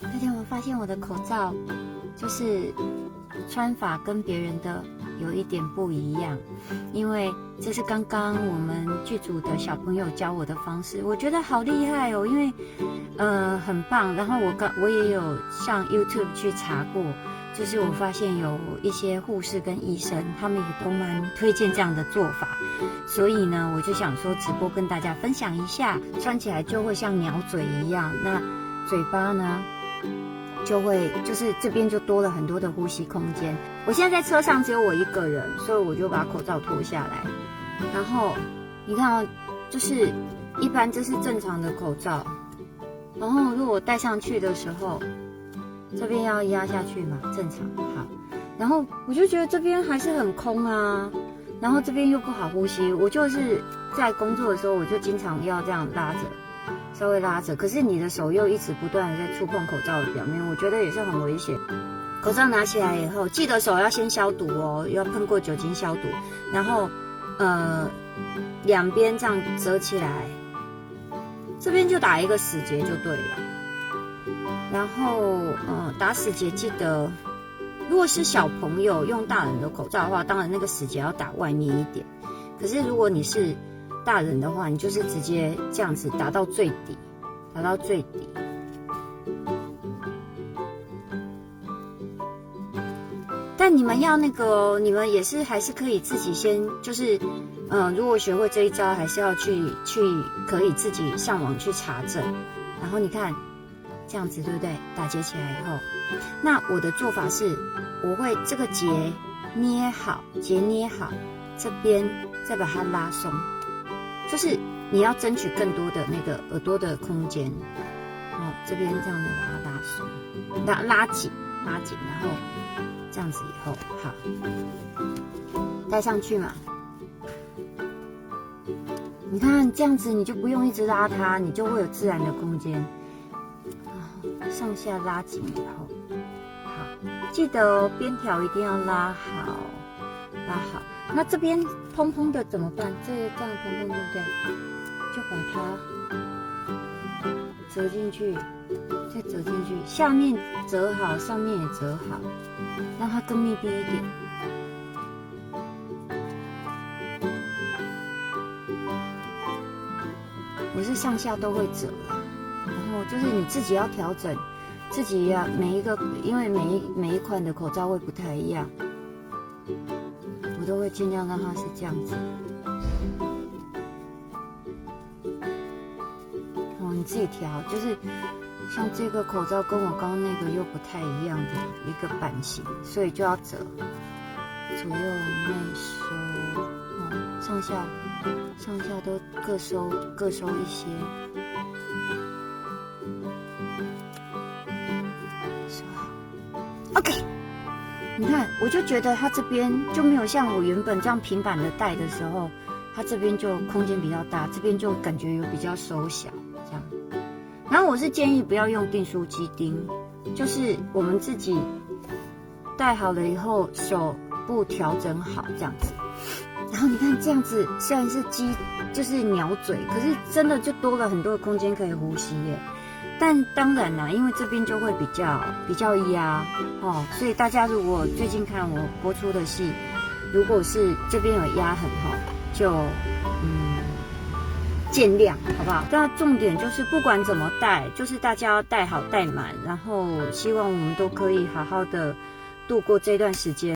大家有没有发现我的口罩就是穿法跟别人的有一点不一样？因为这是刚刚我们剧组的小朋友教我的方式，我觉得好厉害哦，因为很棒。然后我也有上 YouTube 去查过，就是我发现有一些护士跟医生，他们也都蛮推荐这样的做法，所以呢，我就想说直播跟大家分享一下，穿起来就会像鸟嘴一样，那嘴巴呢就会就是这边就多了很多的呼吸空间。我现在在车上只有我一个人，所以我就把口罩脱下来，然后你看哦，就是一般这是正常的口罩，然后如果我戴上去的时候，这边要压下去嘛，正常好，然后我就觉得这边还是很空啊，然后这边又不好呼吸，我就是在工作的时候，我就经常要这样拉着，稍微拉着，可是你的手又一直不断的在触碰口罩的表面，我觉得也是很危险。口罩拿起来以后，记得手要先消毒哦，要喷过酒精消毒，然后两边这样折起来，这边就打一个死结就对了。然后打死结记得，如果是小朋友用大人的口罩的话，当然那个死结要打外面一点。可是如果你是大人的话，你就是直接这样子打到最底，打到最底。但你们要那个，你们也是还是可以自己先，就是如果学会这一招，还是要去可以自己上网去查证。然后你看这样子对不对？打结起来以后，那我的做法是，我会这个结捏好，这边再把它拉松，就是你要争取更多的那个耳朵的空间。这边这样的把它拉松，拉紧，然后这样子以后好，戴上去嘛。你看这样子，你就不用一直拉它，你就会有自然的空间。上下拉紧以后，好，记得哦，边条一定要拉好，拉好。那这边蓬蓬的怎么办？这样蓬蓬对不对？就把它折进去，再折进去，下面折好，上面也折好，让它更密闭一点。我是上下都会折啦。然后就是你自己要调整，自己要每一个，因为每一款的口罩会不太一样，我都会尽量让它是这样子。你自己调，就是像这个口罩跟我刚刚那个又不太一样的一个版型，所以就要折，左右内收，上下都各收一些。OK， 你看，我就觉得它这边就没有像我原本这样平板的戴的时候，它这边就空间比较大，这边就感觉有比较收小这样。然后我是建议不要用订书机钉，就是我们自己戴好了以后，手部调整好这样子。然后你看这样子，虽然是就是鸟嘴，可是真的就多了很多的空间可以呼吸耶。但当然啦，因为这边就会比较压所以大家如果最近看我播出的戏，如果是这边有压痕就见谅好不好？但重点就是不管怎么戴，就是大家要戴好戴满，然后希望我们都可以好好的度过这段时间。